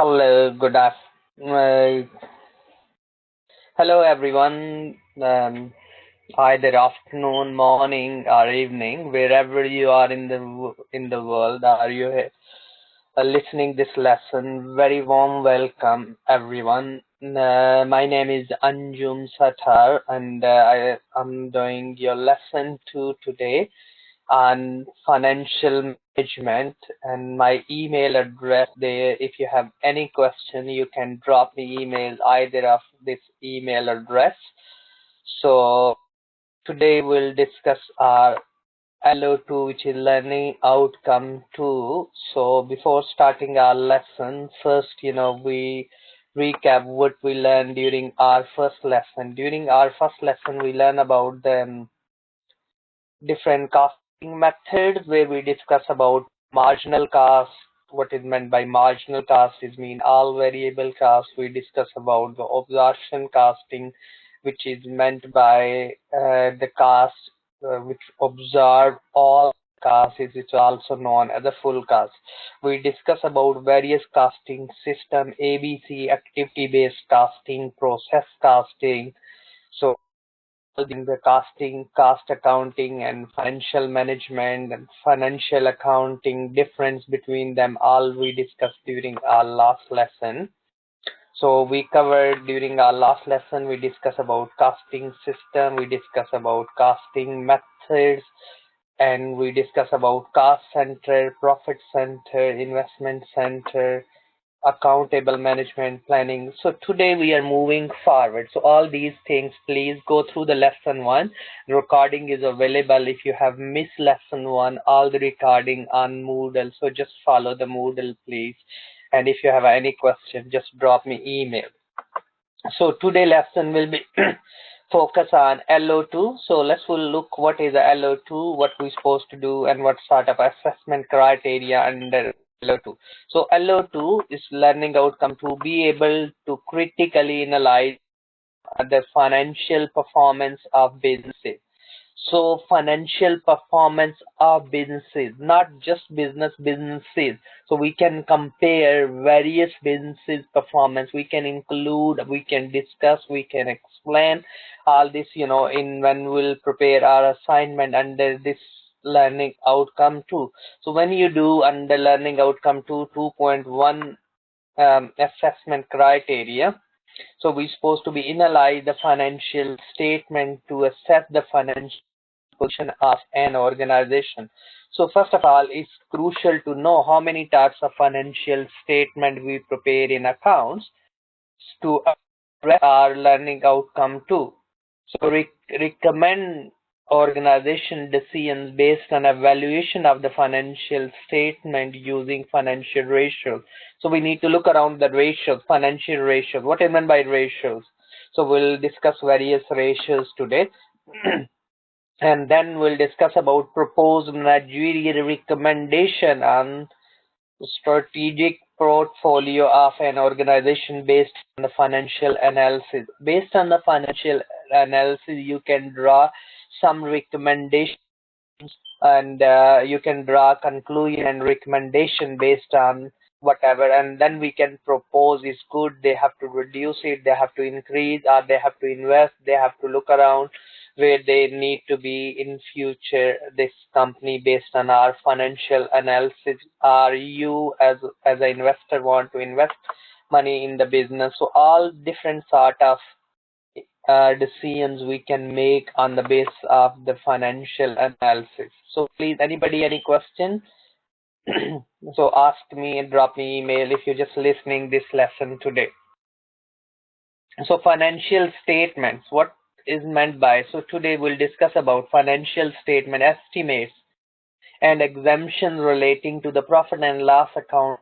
Hello, hello everyone. Either afternoon, morning, or evening, wherever you are in the world, are you listening this lesson? Very warm welcome, everyone. My name is Anjum Satar, and I am doing your lesson 2 today on financial management, and my email address there. If you have any question, you can drop me email either of this email address. So today we'll discuss our LO2, which is learning outcome 2. So before starting our lesson, first, we recap what we learned during our first lesson. During our first lesson, we learned about the different costing methods, where we discuss about marginal cost. What is meant by marginal cost is mean all variable costs. We discuss about the absorption costing, which is meant by the cost which absorb all costs. It's also known as a full cost. We discuss about various costing system: ABC, activity based costing, process costing. So the costing, cost accounting, and financial management and financial accounting, difference between them, all we discussed during our last lesson. So we covered during our last lesson, we discussed about costing system, we discussed about costing methods, and we discussed about cost center, profit center, investment center, accountable management planning. So today we are moving forward. So all these things, please go through the lesson 1. The recording is available. If you have missed lesson 1, all the recording on Moodle. So just follow the Moodle, please. And if you have any question, just drop me email. So today lesson will be focus on LO2. So let's look what is a LO2, what we're supposed to do, and what sort of assessment criteria under LO2. So LO2 is learning outcome to be able to critically analyze the financial performance of businesses. So financial performance of businesses, not just businesses. So we can compare various businesses performance. We can include, we can discuss, we can explain all this, in when we'll prepare our assignment under this learning outcome 2. So when you do under learning outcome 2.1 assessment criteria, so we're supposed to be analyze the financial statement to assess the financial position of an organization. So first of all, it's crucial to know how many types of financial statement we prepare in accounts to address our learning outcome 2. So recommend organization decisions based on evaluation of the financial statement using financial ratios. So we need to look around the ratios, financial ratios. What I mean by ratios? So we'll discuss various ratios today. And then we'll discuss about proposed managerial recommendation on strategic portfolio of an organization based on the financial analysis. Based on the financial analysis, you can draw some recommendations, and you can draw conclusion and recommendation based on whatever, and then we can propose is good, they have to reduce it, they have to increase, or they have to invest, they have to look around where they need to be in future, this company, based on our financial analysis. Are you as an investor want to invest money in the business? So all different sort of decisions we can make on the base of the financial analysis. So please, anybody, any question? So ask me and drop me email if you're just listening this lesson today. So financial statements, what is meant by? So today we'll discuss about financial statement estimates and exemptions relating to the profit and loss account,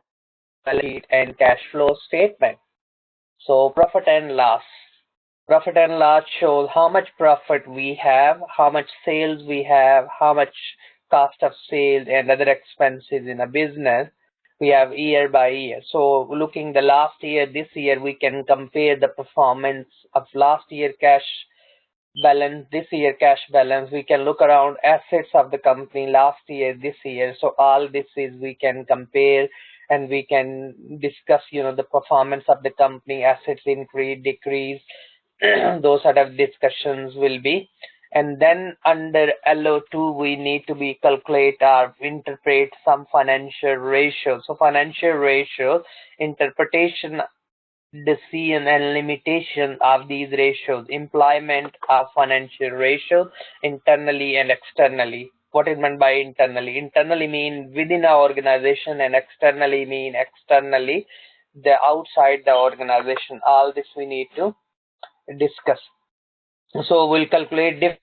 balance sheet, and cash flow statement. So profit and loss. Profit and loss shows how much profit we have, how much sales we have, how much cost of sales and other expenses in a business we have year by year. So looking the last year, this year, we can compare the performance of last year cash balance, this year cash balance. We can look around assets of the company last year, this year. So all this is we can compare and we can discuss, the performance of the company, assets increase, decrease, those sort of discussions will be. And then under LO2, we need to be calculate or interpret some financial ratios. So financial ratios, interpretation, decision and limitation of these ratios, employment of financial ratios internally and externally. What is meant by internally? Internally mean within our organization, and externally mean externally, the outside the organization. All this we need to discuss. So we'll calculate different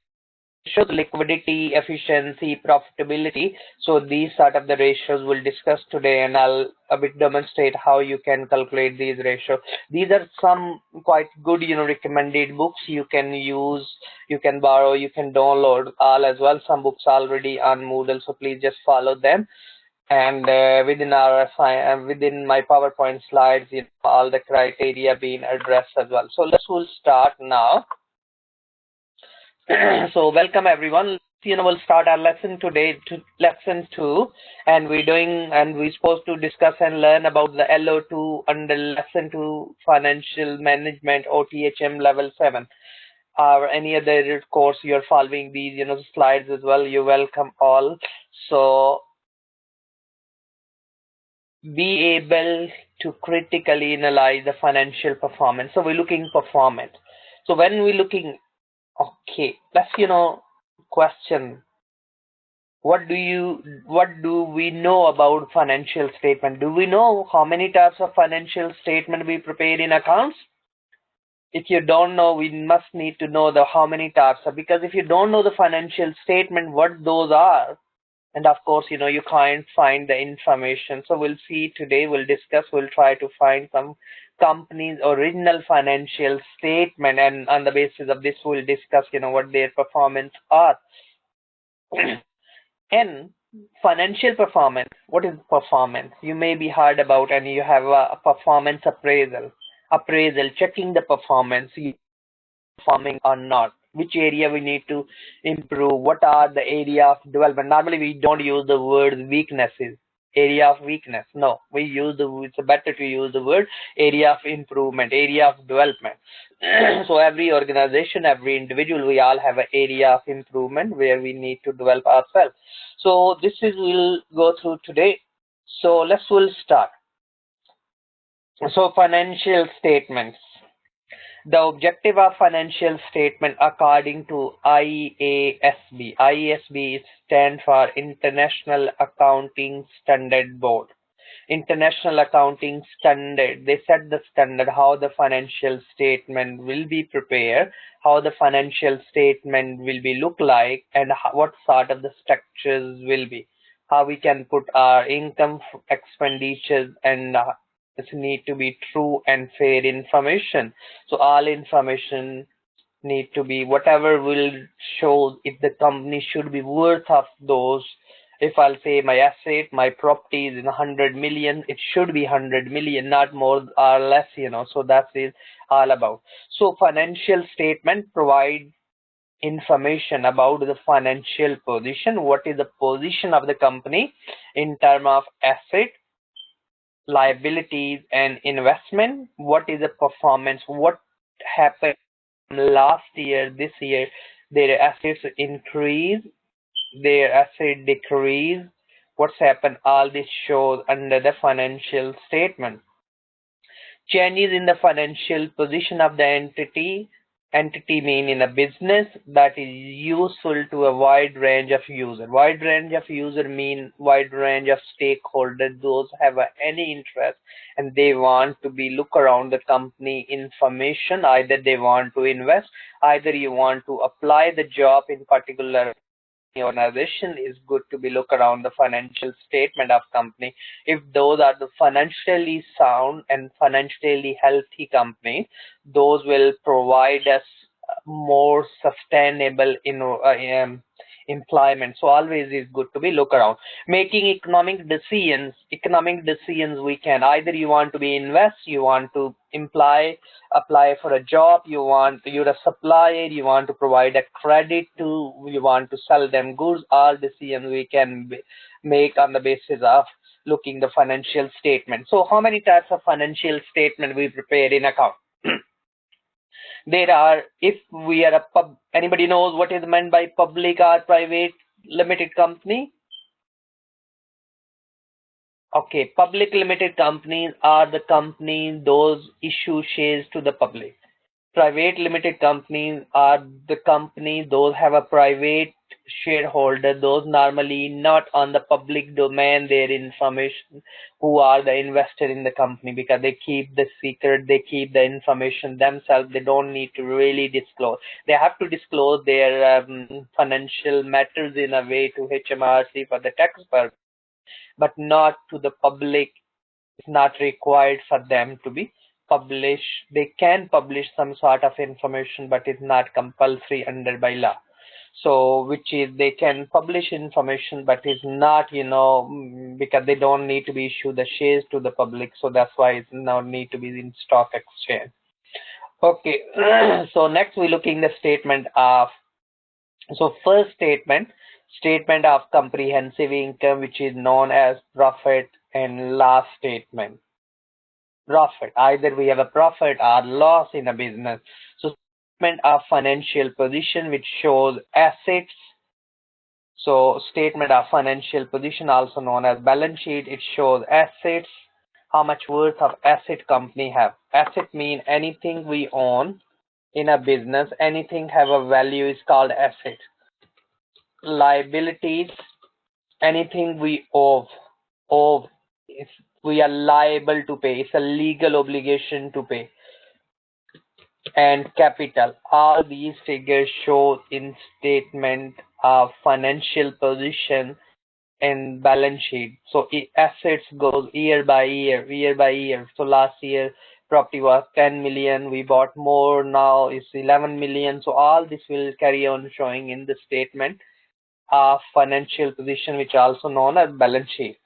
ratios: liquidity, efficiency, profitability. So these sort of the ratios we'll discuss today, and I'll a bit demonstrate how you can calculate these ratios. These are some quite good, recommended books you can use, you can borrow, you can download all as well. Some books already on Moodle, so please just follow them. And within my PowerPoint slides, all the criteria being addressed as well. So we'll start now. So welcome everyone. We'll start our lesson today, to lesson 2, and we're supposed to discuss and learn about the LO2 under lesson 2, financial management, OTHM level 7, or any other course you're following these, slides as well. You're welcome all. So be able to critically analyze the financial performance. So we're looking performance. So when we're looking, okay, let's question, what do we know about financial statement? Do we know how many types of financial statement we prepare in accounts? If you don't know, we must need to know the how many types, because if you don't know the financial statement, what those are, and of course, you can't find the information. So we'll see today, we'll try to find some company's original financial statement, and on the basis of this, we'll discuss, what their performance are. And financial performance, what is performance? You may be heard about, and you have a performance appraisal, checking the performance, performing or not, which area we need to improve, what are the area of development. Normally we don't use the word weaknesses, area of weakness. No, we use it's better to use the word area of improvement, area of development. So every organization, every individual, we all have an area of improvement where we need to develop ourselves. So this is we'll go through today. So we'll start. So financial statements. The objective of financial statement according to IASB. IASB stands for International Accounting Standard Board. International Accounting Standard. They set the standard how the financial statement will be prepared, how the financial statement will be look like, and what sort of the structures will be. How we can put our income, expenditures, and this need to be true and fair information. So all information need to be whatever will show if the company should be worth of those. If I'll say my asset, my property is in 100 million, it should be 100 million, not more or less, so that is all about. So financial statement provide information about the financial position. What is the position of the company in terms of asset, liabilities, and investment? What is the performance? What happened last year, this year? Their assets increase, their asset decrease, what's happened? All this shows under the financial statement. Changes in the financial position of the entity mean in a business that is useful to a wide range of users. Wide range of user mean wide range of stakeholders, those have any interest and they want to be look around the company information. Either they want to invest, either you want to apply the job in particular organization. Is good to be look around the financial statement of company. If those are the financially sound and financially healthy company, those will provide us more sustainable employment. So always is good to be look around. Making economic decisions we can either you want to be invest, you want to apply for a job, you're a supplier, you want to provide a credit to, you want to sell them goods. All decisions we can make on the basis of looking the financial statement. So how many types of financial statement we prepare in account? There are, if we are anybody knows what is meant by public or private limited company? Okay, public limited companies are the companies those issue shares to the public. Private limited companies are the companies those have a private shareholder, those normally not on the public domain their information, who are the investor in the company, because they keep the secret, they keep the information themselves, they don't need to really disclose. They have to disclose their financial matters in a way to HMRC for the tax purpose, but not to the public. It's not required for them to be published. They can publish some sort of information, but it's not compulsory under by law. So which is they can publish information, but it's not, because they don't need to be issue the shares to the public. So that's why it's now need to be in stock exchange. Okay. So next we're looking the statement of, so first statement of comprehensive income, which is known as profit and loss statement. Profit, either we have a profit or loss in a business. So statement of financial position, which shows assets. So statement of financial position, also known as balance sheet, it shows assets, how much worth of asset company have. Asset mean anything we own in a business, anything have a value is called asset. Liabilities, anything we owe, if we are liable to pay, it's a legal obligation to pay. And capital, all these figures show in statement of financial position and balance sheet. So assets goes year by year. So last year property was 10 million, we bought more, now it's 11 million. So all this will carry on showing in the statement of financial position, which also known as balance sheet.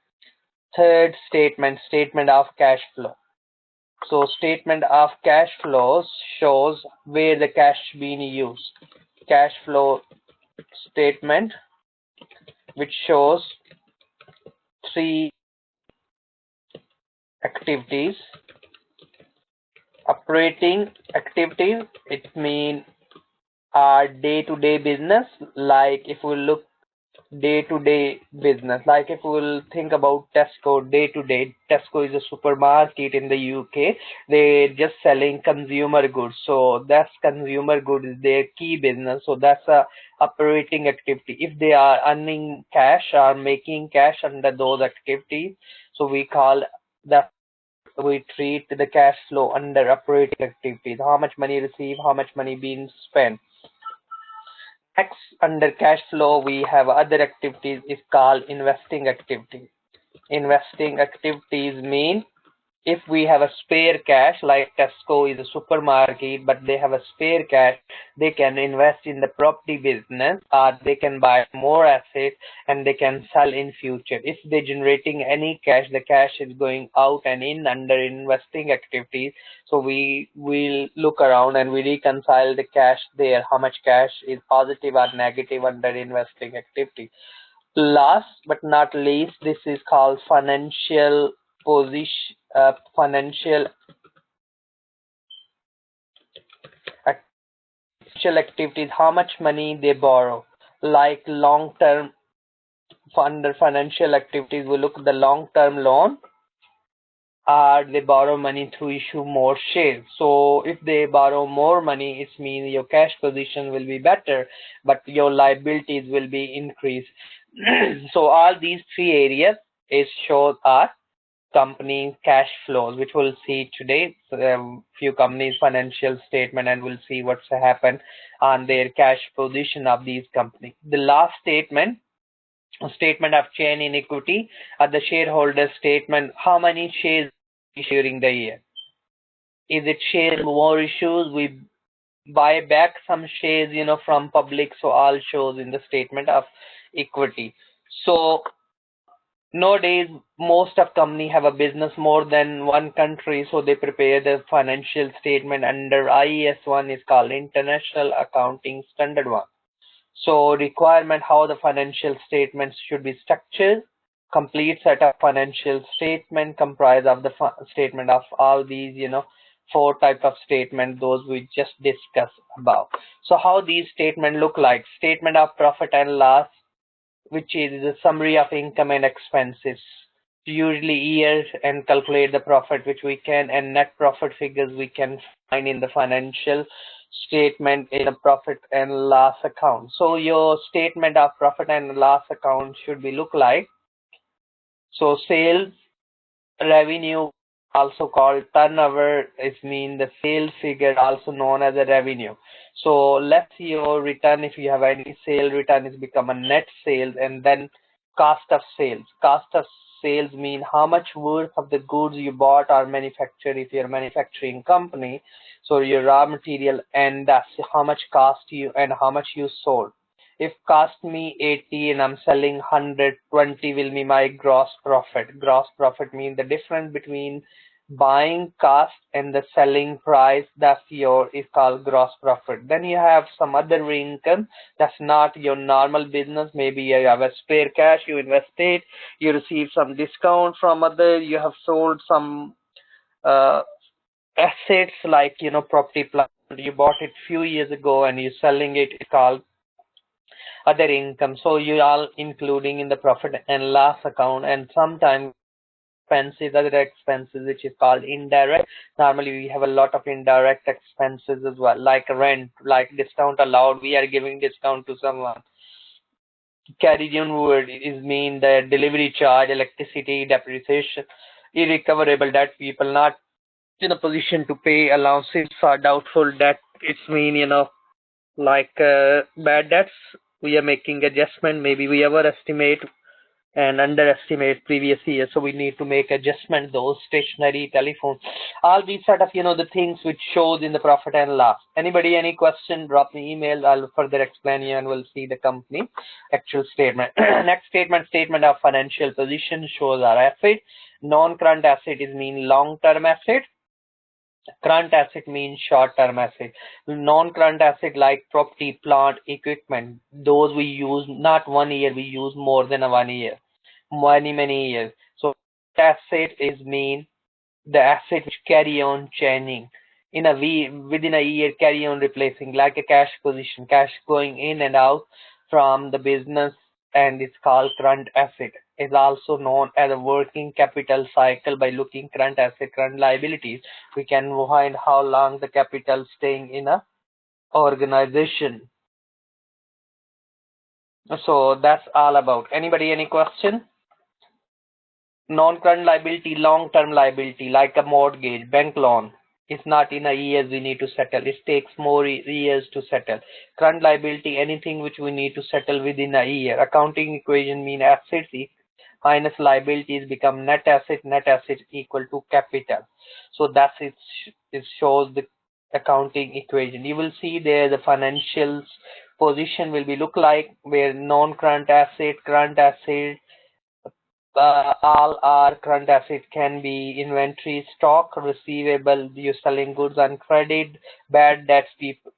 Third statement of cash flow. So statement of cash flows shows where the cash being used. Cash flow statement, which shows three activities. Operating activities, it means our day-to-day business. Like if we look day-to-day business, like if we'll think about Tesco day-to-day, Tesco is a supermarket in the UK. They're just selling consumer goods, so that's consumer good is their key business. So that's a operating activity. If they are earning cash or making cash under those activities, so we call that, we treat the cash flow under operating activities. How much money received, how much money being spent. Next, under cash flow, we have other activities is called investing activities. Investing activities mean if we have a spare cash, like Tesco is a supermarket, but they have a spare cash, they can invest in the property business, or they can buy more assets and they can sell in future. If they're generating any cash, the cash is going out and in under investing activities. So we will look around and we reconcile the cash there, how much cash is positive or negative under investing activity. Last but not least, this is called financial position, financial activities, how much money they borrow. Like long term, under financial activities, we look at the long term loan, or they borrow money to issue more shares. So if they borrow more money, it means your cash position will be better, but your liabilities will be increased. So all these three areas is shown are company cash flows, which we'll see today. So few companies financial statement, and we'll see what's happened on their cash position of these companies. The last statement of chain in equity, at the shareholder statement, how many shares during the year. Is it shares more issues? We buy back some shares, from public. So all shows in the statement of equity. So nowadays, most of company have a business more than one country, so they prepare the financial statement under IAS 1 is called International Accounting Standard 1. So requirement how the financial statements should be structured, complete set of financial statement comprise of the statement of all these, four type of statement, those we just discussed above. So how these statement look like? Statement of profit and loss, which is the summary of income and expenses, usually year, and calculate the profit which we can, and net profit figures we can find in the financial statement in a profit and loss account. So your statement of profit and loss account should be look like, so sales revenue, also called turnover, is mean the sales figure, also known as a revenue. So let's see your return. If you have any sale return, is become a net sales, and then cost of sales. Cost of sales mean how much worth of the goods you bought or manufactured if you're a manufacturing company. So your raw material, and that's how much cost you and how much you sold. If cost me 80 and I'm selling 120, will be my gross profit. Gross profit means the difference between buying cost and the selling price. That's your, is called gross profit. Then you have some other income that's not your normal business. Maybe you have a spare cash, you invested, you receive some discount from other, you have sold some assets like, property, plant, you bought it few years ago and you're selling it. It's called other income. So you are including in the profit and loss account. And sometimes expenses, other expenses, which is called indirect. Normally we have a lot of indirect expenses as well, like rent, like discount allowed, we are giving discount to someone. Carry onward is mean the delivery charge, electricity, depreciation, irrecoverable debt, people not in a position to pay, allowances for doubtful debt. It's mean, like bad debts, we are making adjustment. Maybe we overestimate and underestimate previous year, so we need to make adjustment. Those stationary, telephone, all these sort of, the things which shows in the profit and loss. Anybody any question, drop me email, I'll further explain you and we'll see the company actual statement. Next statement, statement of financial position, shows our asset. Non-current asset is mean long-term asset. Current asset means short-term asset. Non-current asset like property, plant, equipment, those we use not 1 year, we use more than 1 year, many years. So asset is mean the asset which carry on changing in a within a year, carry on replacing, like a cash position, cash going in and out from the business, and it's called current asset. Is also known as a working capital cycle. By looking current asset, current liabilities, we can find how long the capital staying in a organization. So that's all about. Anybody any question? Non-current liability, long-term liability, like a mortgage, bank loan. It's not in a year we need to settle. It takes more years to settle. Current liability, anything which we need to settle within a year. Accounting equation mean assets minus liabilities become net asset. Net asset equal to capital. So that's it. It shows the accounting equation. You will see there the financials position will be look like, where non-current asset, current asset, all our current asset can be inventory, stock, receivable, you're selling goods on credit, bad debts,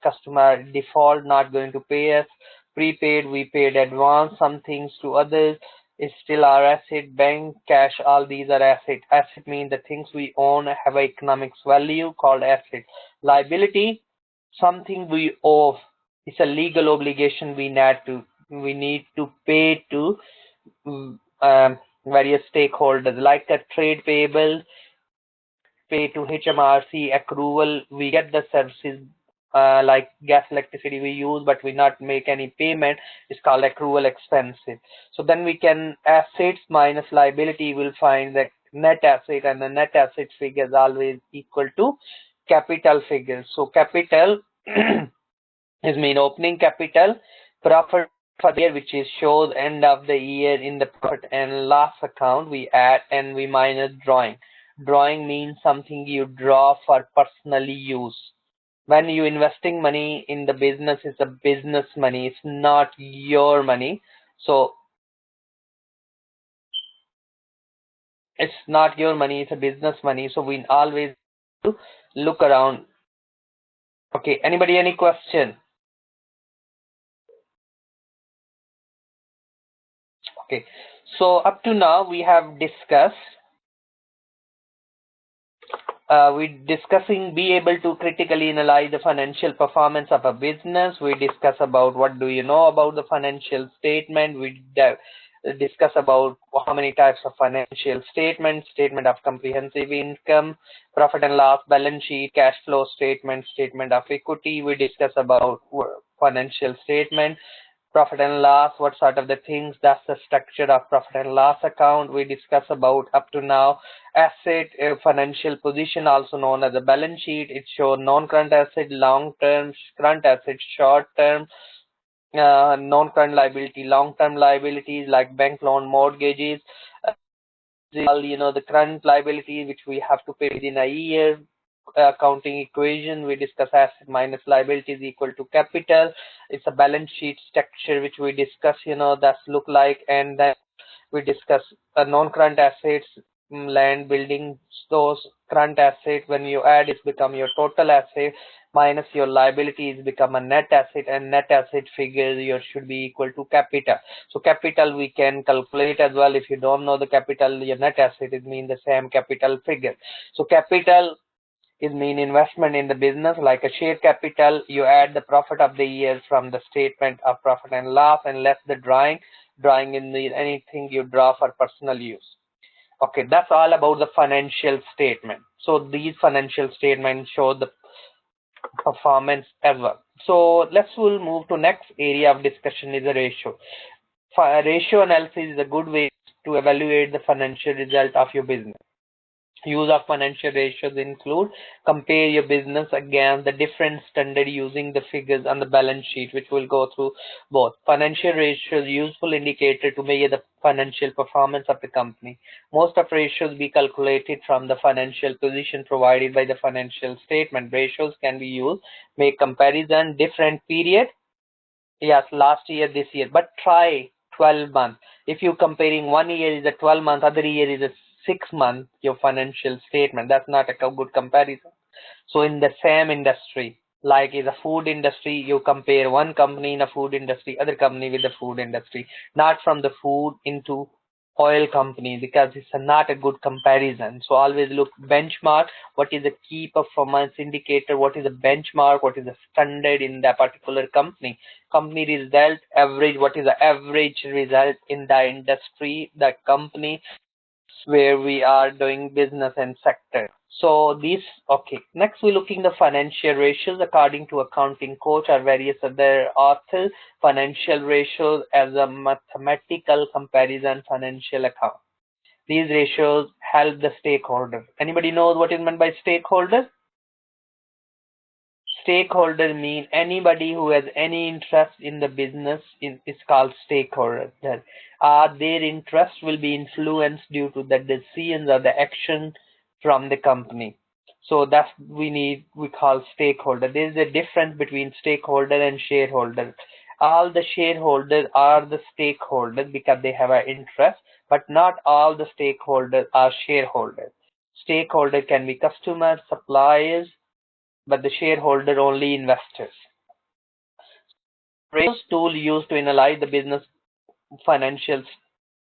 customer default, not going to pay us, prepaid, we paid advance some things to others, is still our asset. Bank, cash, all these are asset. Asset means the things we own have economics value, called asset. Liability, something we owe, it's a legal obligation we need to pay to various stakeholders, like a trade payable, pay to HMRC, accrual, we get the services like gas, electricity we use, but we not make any payment, is called accrual expenses. So then we can assets minus liability, will find the net asset, and the net asset figure is always equal to capital figures. So capital is mean opening capital, profit for the year, which is shows end of the year in the profit and loss account, we add and we minus drawing. Drawing means something you draw for personal use. When you investing money in the business, it's a business money, it's not your money. So it's not your money, it's a business money. So we always look around. Okay, anybody any question? Okay, so up to now we have discussed we discussing be able to critically analyze the financial performance of a business. We discuss about what do you know about the financial statement. We discuss about how many types of financial statements: statement of comprehensive income, profit and loss, balance sheet, cash flow statement, statement of equity. We discuss about financial statement, profit and loss, what sort of the things, that's the structure of profit and loss account. We discuss about up to now asset, financial position, also known as a balance sheet. It shows non-current asset, long-term, current asset, short-term, non-current liability, long-term liabilities like bank loan, mortgages. The current liability which we have to pay within a year. Accounting equation, we discuss asset minus liability is equal to capital. It's a balance sheet structure which we discuss, that's look like. And then we discuss non-current assets, land, buildings. Those current assets, when you add, it become your total asset minus your liabilities become a net asset, and net asset figure your should be equal to capital. So capital we can calculate as well. If you don't know the capital, your net asset, it means the same capital figure. So capital is mean investment in the business, like a share capital. You add the profit of the year from the statement of profit and loss and less the drawing in the anything you draw for personal use. Okay, that's all about the financial statement. So these financial statements show the performance as well. So we'll move to next area of discussion is the ratio. Ratio analysis is a good way to evaluate the financial result of your business. Use of financial ratios include compare your business against the different standard using the figures on the balance sheet, which will go through both. Financial ratios useful indicator to measure the financial performance of the company. Most of ratios be calculated from the financial position provided by the financial statement. Ratios can be used make comparison different period. Yes, last year, this year, but try 12 months. If you comparing 1 year is a 12 month, other year is a 6 month, your financial statement, that's not a good comparison. So in the same industry, like in the food industry, you compare one company in a food industry, other company with the food industry, not from the food into oil company, because it's not a good comparison. So always look benchmark, what is the key performance indicator, what is the benchmark, what is the standard in that particular company result, average, what is the average result in the industry, the company where we are doing business and sector. So these, okay, next we're looking the financial ratios according to accounting coach or various other authors. Financial ratios as a mathematical comparison financial account. These ratios help the stakeholders. Anybody knows what is meant by stakeholders? Stakeholder mean anybody who has any interest in the business is called stakeholder. Their interest will be influenced due to the decisions or the action from the company. So that's we call stakeholder. There is a difference between stakeholder and shareholder. All the shareholders are the stakeholders because they have an interest, but not all the stakeholders are shareholders. Stakeholder can be customers, suppliers, but the shareholder only investors. Ratios tool used to analyze the business financial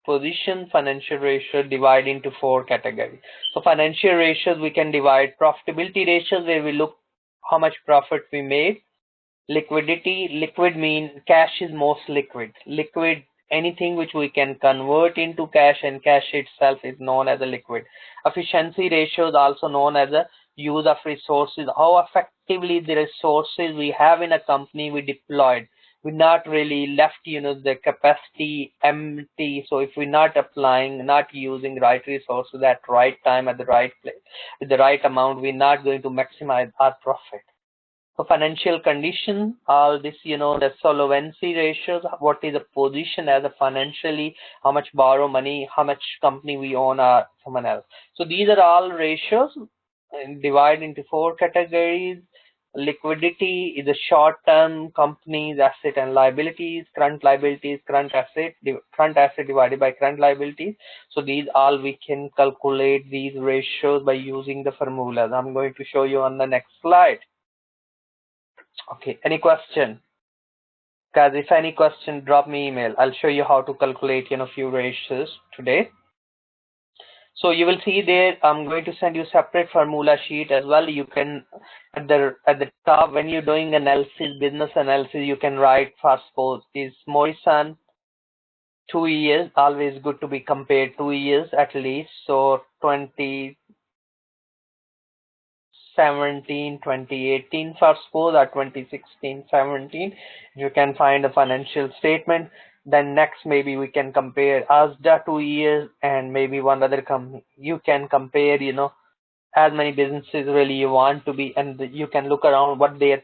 position. Financial ratio divide into 4 categories. So financial ratios we can divide profitability ratios where we look how much profit we made. Liquidity, liquid mean cash is most liquid. Liquid, anything which we can convert into cash, and cash itself is known as a liquid. Efficiency ratio is also known as a use of resources, how effectively the resources we have in a company we deployed. We're not really left, the capacity empty. So if we're not applying, not using right resources at right time at the right place with the right amount, we're not going to maximize our profit. So financial condition, all this, the solvency ratios, what is the position as a financially, how much borrow money, how much company we own or someone else. So these are all ratios divided into 4 categories. Liquidity is a short-term company's asset and liabilities, current liabilities, current asset divided by current liabilities. So these all we can calculate these ratios by using the formulas. I'm going to show you on the next slide. Okay, any question? Guys, if any question, drop me email. I'll show you how to calculate, few ratios today. So you will see there, I'm going to send you separate formula sheet as well. You can, at the top, when you're doing analysis, business analysis, you can write, first suppose, is Morrison 2 years, always good to be compared 2 years at least. So 2017, 2018, first suppose, or 2016, 17, you can find a financial statement. Then next, maybe we can compare ASDA 2 years and maybe one other company. You can compare, as many businesses really you want to be, and you can look around what their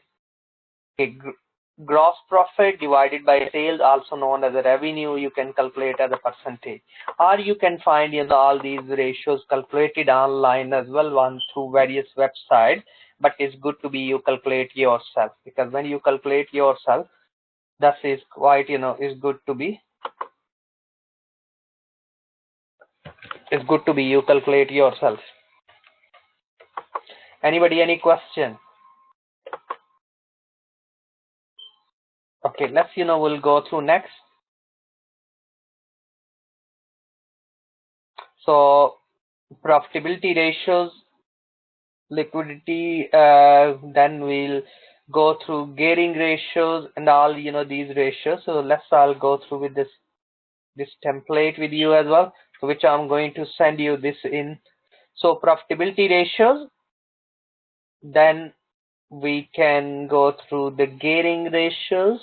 gross profit divided by sales, also known as a revenue, you can calculate as a percentage. Or you can find, all these ratios calculated online as well, one through various websites. But it's good to be you calculate yourself, because when you calculate yourself, that is quite, it's good to be you calculate yourself. Anybody, any question? Okay, let's, we'll go through next. So profitability ratios, liquidity, then we'll go through gearing ratios and all, these ratios. So let's all go through with this template with you as well, which I'm going to send you this in. So profitability ratios, then we can go through the gearing ratios,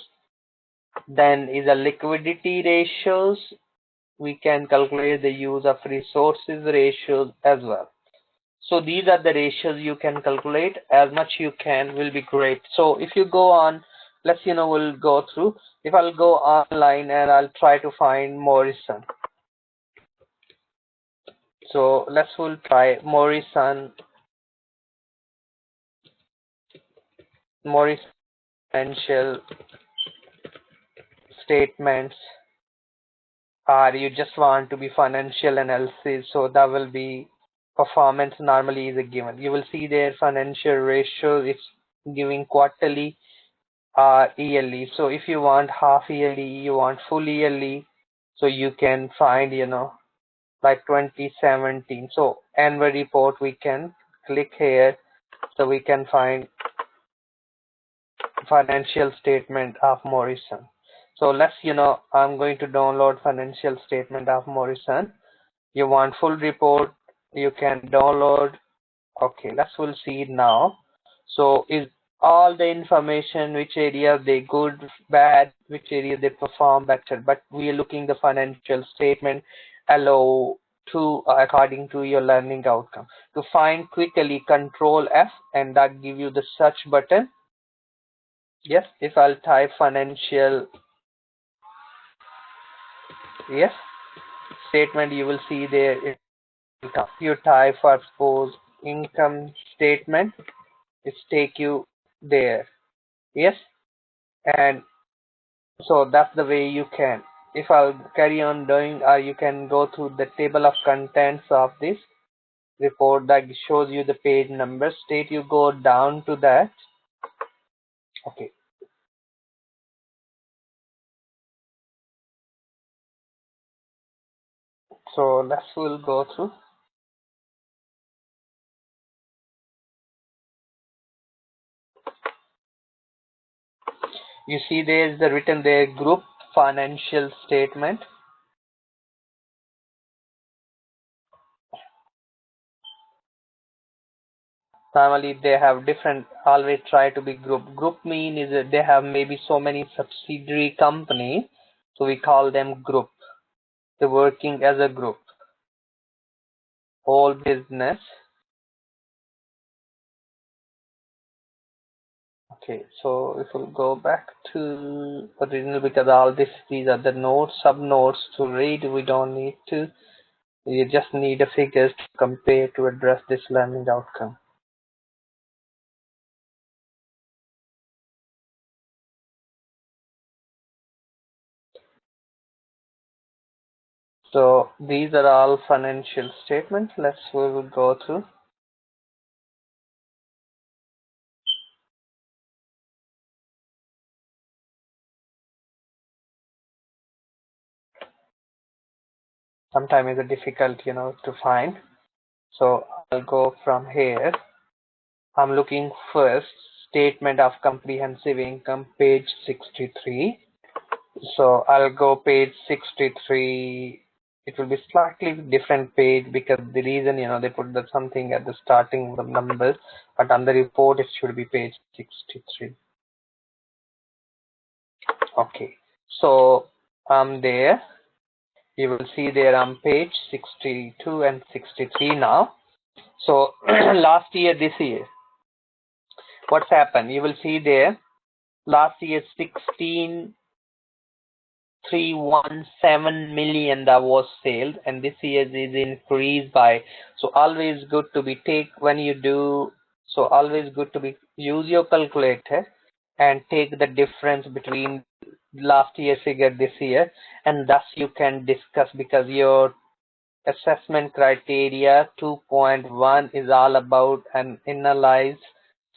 then is a liquidity ratios. We can calculate the use of resources ratios as well. So these are the ratios you can calculate. As much you can will be great. So if you go on, let's, we'll go through. If I'll go online and I'll try to find Morrison. So we'll try Morrison financial statements. Or you just want to be financial analysis, so that will be performance normally is a given. You will see their financial ratio, it's giving quarterly or yearly. So if you want half yearly, you want full yearly, so you can find, like 2017. So annual report, we can click here, so we can find financial statement of Morrison. So let's, I'm going to download financial statement of Morrison. You want full report, you can download. Okay, we'll see it now. So is all the information, which area they good, bad, which area they perform better. But we are looking the financial statement allow to according to your learning outcome. To find quickly, Control F, and that give you the search button. Yes, if I'll type financial, yes, statement, you will see there income. You type for suppose income statement, it's take you there. Yes, and so that's the way you can. If I'll carry on doing, you can go to the table of contents of this report that shows you the page number. State you go down to that. Okay. So we'll go through. You see there is the written there group financial statement. Normally they have different, always try to be group. Group mean is that they have maybe so many subsidiary company, so we call them group. They're working as a group. Whole business. Okay, so if we'll go back to original, because all these are the notes, sub notes to read, we don't need to. You just need a figures to compare to address this learning outcome. So these are all financial statements. We will go through. sometimes it's difficult, to find. So I'll go from here. I'm looking first, statement of comprehensive income, page 63. So I'll go page 63. It will be slightly different page because the reason, they put that something at the starting of the numbers, but on the report it should be page 63. Okay, so I'm there. You will see there on page 62 and 63 now. So last year, this year, what's happened? You will see there, last year 16,317 million that was sales, and this year is increased by. So always good to be take when you do. So always good to be use your calculator and take the difference between last year figure this year, and thus you can discuss, because your assessment criteria 2.1 is all about an analyze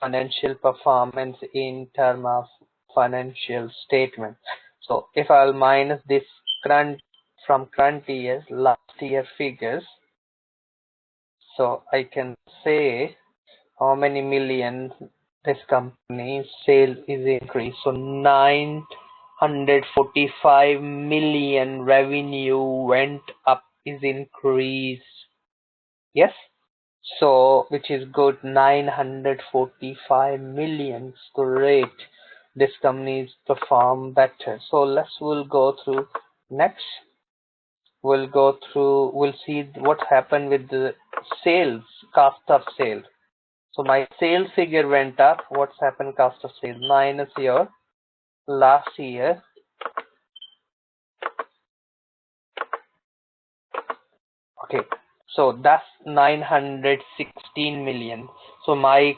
financial performance in terms of financial statement. So if I'll minus this current from current year's last year figures, so I can say how many million this company's sales is increased. So 945 million revenue went up, is increased. Yes, so which is good. 945 million, great. This company's perform better. So we'll go through next. We'll see what happened with the sales, cost of sales. So my sales figure went up. What's happened? Cost of sales minus your last year. Okay, so that's 916 million. So my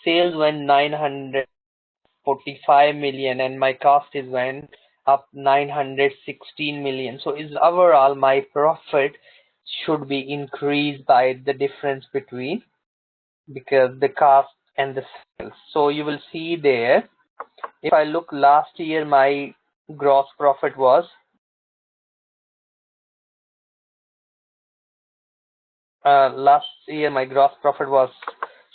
sales went 945 million, and my cost is went up 916 million. So is overall my profit should be increased by the difference between, because the cost and the sales. So you will see there, if I look last year, my gross profit was last year my gross profit was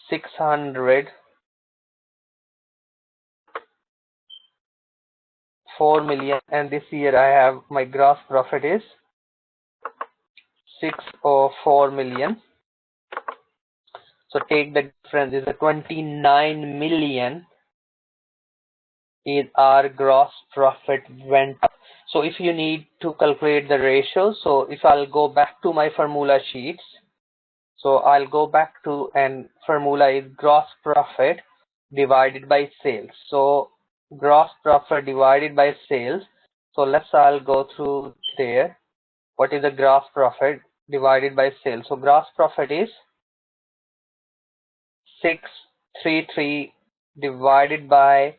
604 million, and this year I have my gross profit is 604 million. So take the difference, is a 29 million is our gross profit went up. So if you need to calculate the ratio, so if I'll go back to my formula sheets, so I'll go back to, and formula is gross profit divided by sales. So gross profit divided by sales. So I'll go through there. What is the gross profit divided by sales? So gross profit is 633 divided by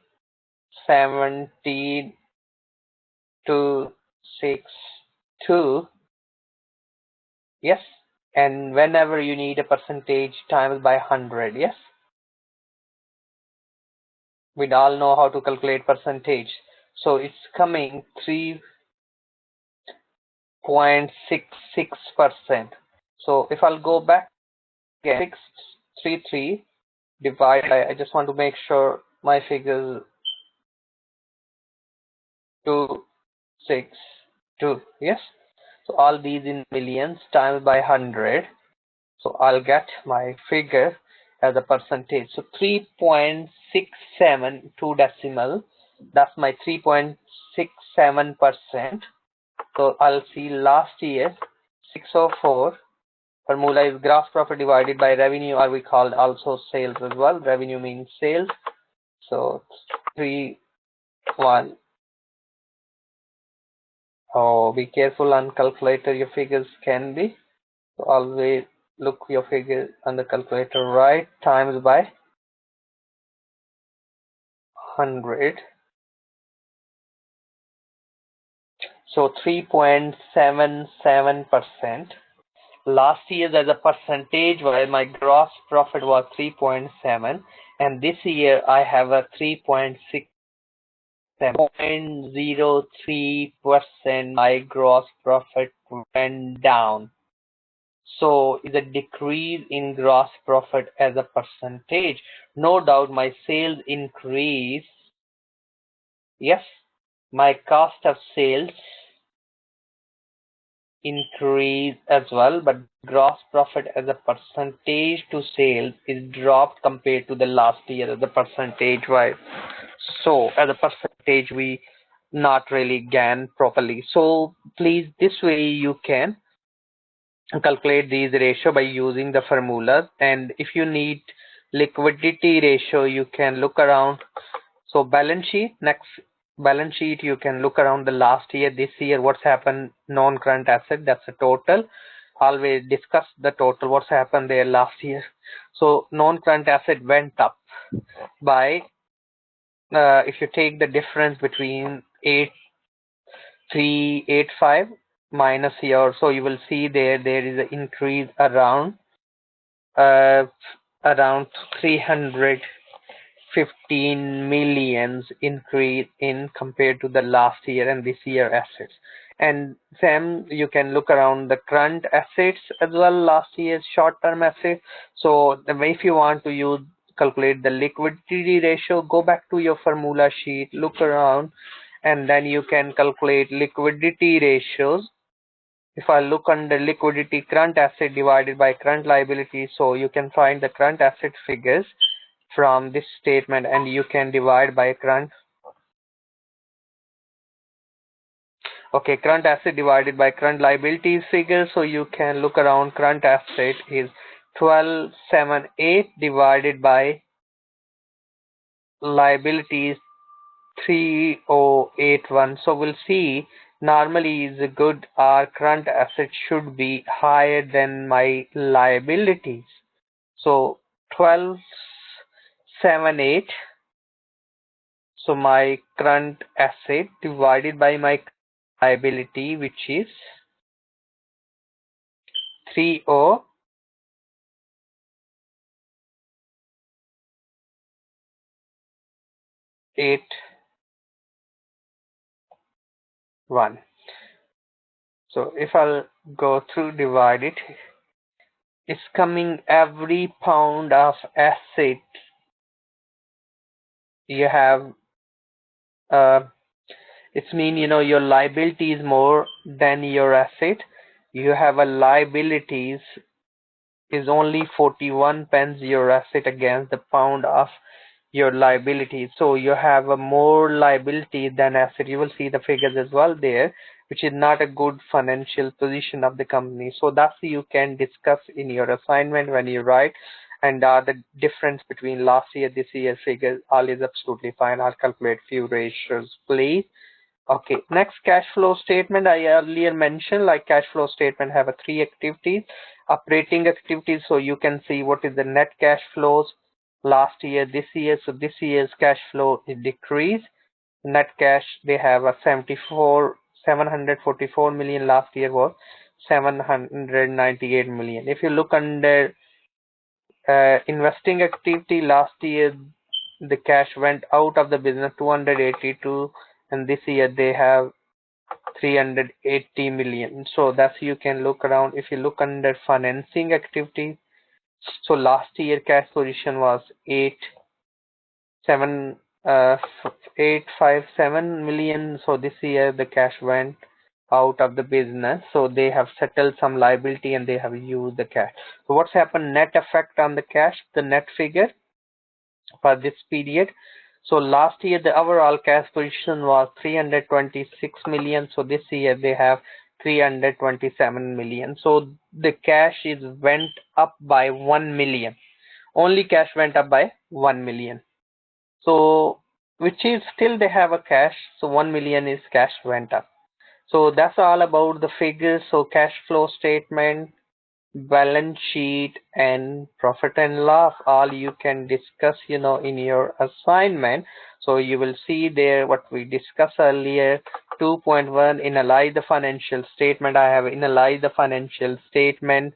17,262. Yes, and whenever you need a percentage, times by 100. Yes, we all know how to calculate percentage. So it's coming 3.66%. So if I'll go back again, 633 divided by, I just want to make sure my figures 262. Yes, so all these in millions times by 100. So I'll get my figure as a percentage. So 3.67, 2 decimal. That's my 3.67%. So I'll see last year 604. Formula is gross profit divided by revenue, or we called also sales as well. Revenue means sales. So 3.1. Oh, be careful on calculator. Your figures can be. So always look your figure on the calculator, right? Times by 100. So 3.77%. Last year as a percentage, while my gross profit was 3.7, and this year I have a 3.6. 0.03% my gross profit went down. So is a decrease in gross profit as a percentage. No doubt my sales increase. Yes, my cost of sales increase as well, but gross profit as a percentage to sales is dropped compared to the last year as a percentage wise. So as a percentage we not really gain properly. So please, this way you can calculate these ratio by using the formulas, and if you need liquidity ratio you can look around. So balance sheet, next balance sheet you can look around the last year, this year, what's happened. Non-current asset, that's the total. Always discuss the total, what's happened there last year. So non-current asset went up by if you take the difference between 8385 minus here, so you will see there is an increase uh, around 315 millions increase in compared to the last year and this year assets. And Sam, you can look around the current assets as well, last year's short-term assets. So if you want to use calculate the liquidity ratio, go back to your formula sheet, look around, and then you can calculate liquidity ratios. If I look under liquidity, current asset divided by current liability, so you can find the current asset figures from this statement and you can divide by current. Okay, current asset divided by current liabilities figure, so you can look around. Current asset is 1278 divided by liabilities 3081. So we'll see, normally is a good, our current asset should be higher than my liabilities. So 1278, so my current asset divided by my liability, which is 3081. So if I'll go through divide it, it's coming every pound of asset you have. It's mean, your liability is more than your asset. You have a liabilities is only 41 pence your asset against the pound of your liability. So you have a more liability than asset. You will see the figures as well there, which is not a good financial position of the company. So that's you can discuss in your assignment when you write. And the difference between last year, this year figures, all is absolutely fine. I'll calculate few ratios, please. Okay, next, cash flow statement. I earlier mentioned like cash flow statement have a three activities. Operating activities, so you can see what is the net cash flows last year, this year. So this year's cash flow is decreased. Net cash, they have a 744 million. Last year was 798 million. If you look under investing activity, last year the cash went out of the business 282, and this year they have 380 million. So that's you can look around. If you look under financing activity, so last year cash position was 857 million. So this year the cash went out of the business, so they have settled some liability and they have used the cash. So what's happened, net effect on the cash, the net figure for this period. So last year the overall cash position was 326 million. So this year they have 327 million. So the cash is went up by 1 million. Only cash went up by 1 million. So which is still they have a cash. So 1 million is cash went up. So that's all about the figures. So cash flow statement, balance sheet, and profit and loss, all you can discuss in your assignment. So you will see there what we discussed earlier. 2.1, analyze the financial statement. I have analyzed the financial statement,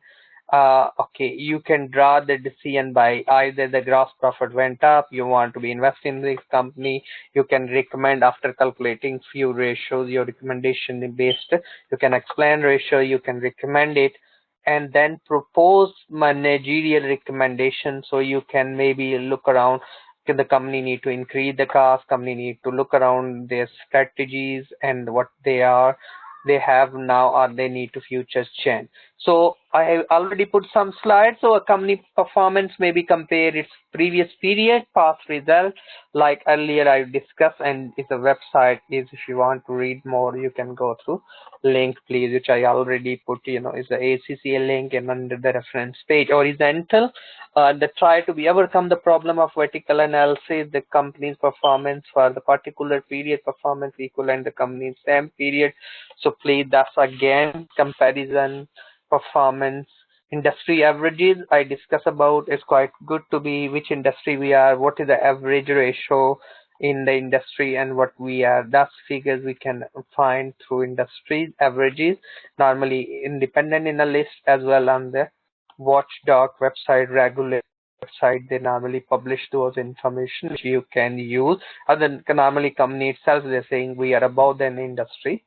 Okay, you can draw the decision by either the gross profit went up, you want to be invested in this company, you can recommend after calculating few ratios, your recommendation is based, you can explain ratio, you can recommend it, and then propose managerial recommendation. So you can maybe look around, can the company need to increase the cost, company need to look around their strategies and what they have now, or they need to future change. So I have already put some slides. So a company performance may be compare its previous period, past results, like earlier I discussed, and it's a website is, if you want to read more, you can go through link please, which I already put, is the ACCA link and under the reference page. Horizontal, the try to be overcome the problem of vertical analysis, the company's performance for the particular period, performance equivalent the company's same period. So please, that's again comparison, performance, industry averages I discuss about. It's quite good to be which industry we are, what is the average ratio in the industry and what we are. That's figures we can find through industry averages, normally independent in a list as well on the watchdog website, regular website. They normally publish those information which you can use. Other than normally company itself, they're saying we are above the industry,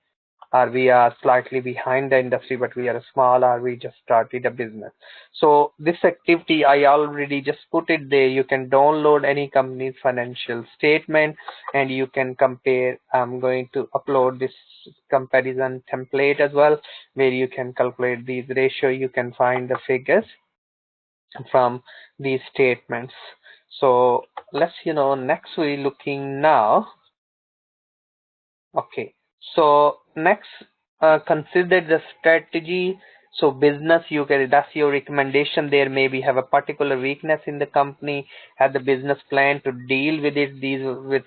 or we are slightly behind the industry, but we are small, or we just started a business. So this activity I already just put it there. You can download any company's financial statement and you can compare. I'm going to upload this comparison template as well, where you can calculate these ratio. You can find the figures from these statements. So let's, next we looking now. Okay, so next, consider the strategy. So business, you can, that's your recommendation there. Maybe have a particular weakness in the company, have the business plan to deal with it.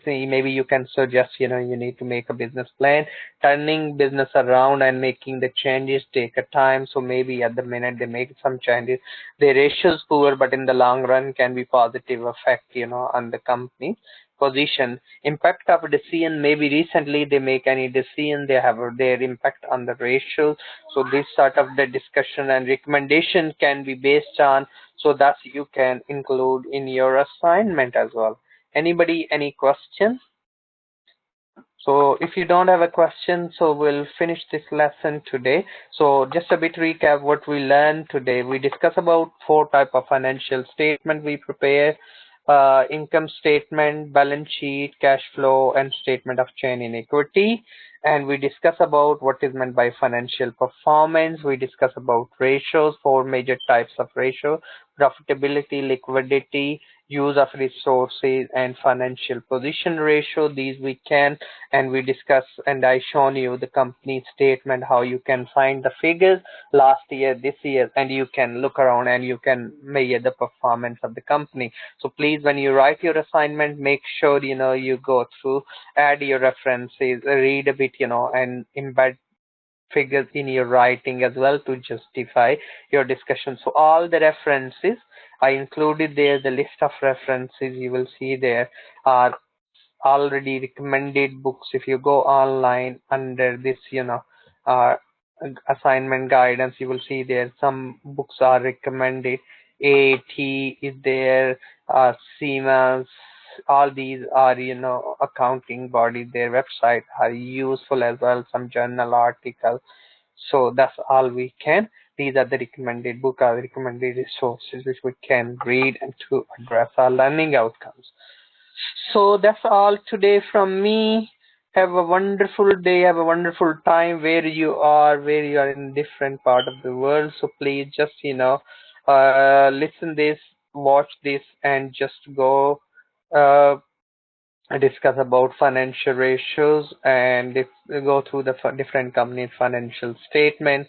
Maybe you can suggest, you need to make a business plan. Turning business around and making the changes take a time. So maybe at the minute they make some changes. The ratio is poor, but in the long run can be positive effect, on the company position. Impact of decision, maybe recently they make any decision, they have their impact on the ratio. So this sort of the discussion and recommendation can be based on, so that you can include in your assignment as well. Anybody, any questions? So if you don't have a question, so we'll finish this lesson today. So just a bit recap what we learned today. We discuss about 4 type of financial statement we prepare: income statement, balance sheet, cash flow, and statement of change in equity. And we discuss about what is meant by financial performance. We discuss about ratios, 4 major types of ratio: profitability, liquidity, use of resources, and financial position ratio. These we can, and we discuss, and I shown you the company statement, how you can find the figures last year, this year, and you can look around and you can measure the performance of the company. So please, when you write your assignment, make sure you go through, add your references, read a bit, and embed figures in your writing as well to justify your discussion. So all the references I included there, the list of references you will see there are already recommended books. If you go online under this, uh, assignment guidance, you will see there some books are recommended. ATHE is there, CMAS, all these are, accounting bodies, their website are useful as well, some journal articles. So that's all we can. These are the recommended book, or recommended resources which we can read and to address our learning outcomes. So that's all today from me. Have a wonderful day, have a wonderful time where you are in different part of the world. So please just, listen this, watch this, and just go discuss about financial ratios, and if go through the different companies financial statement,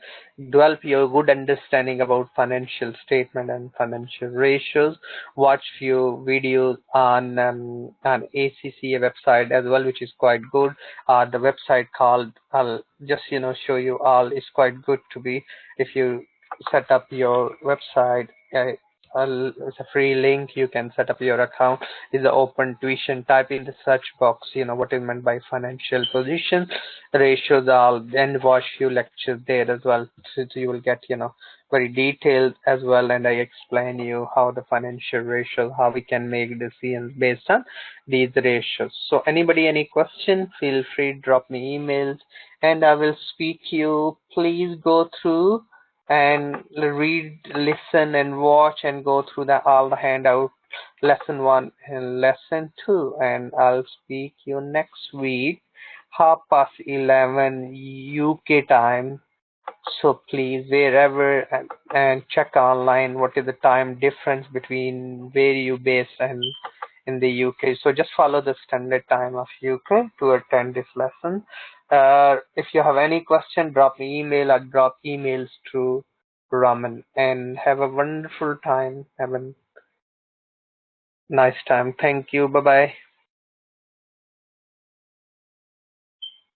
develop your good understanding about financial statement and financial ratios. Watch few videos on ACCA website as well, which is quite good. The website called, I'll just show you all, is quite good to be. If you set up your website, it's a free link, you can set up your account. Is the open tuition, type in the search box what is meant by financial position, ratios, all, and watch few lectures there as well, so you will get very detailed as well, and I explain you how the financial ratio, how we can make decisions based on these ratios. So anybody any question, feel free drop me emails and I will speak you. Please go through and read, listen and watch and go through all the handout, lesson 1 and lesson 2, and I'll speak you next week 11:30 UK time. So please, wherever, and check online what is the time difference between where you based and in the UK. So just follow the standard time of UK to attend this lesson. If you have any question, drop me email or drop emails to Raman. And have a wonderful time. Have a nice time. Thank you. Bye bye.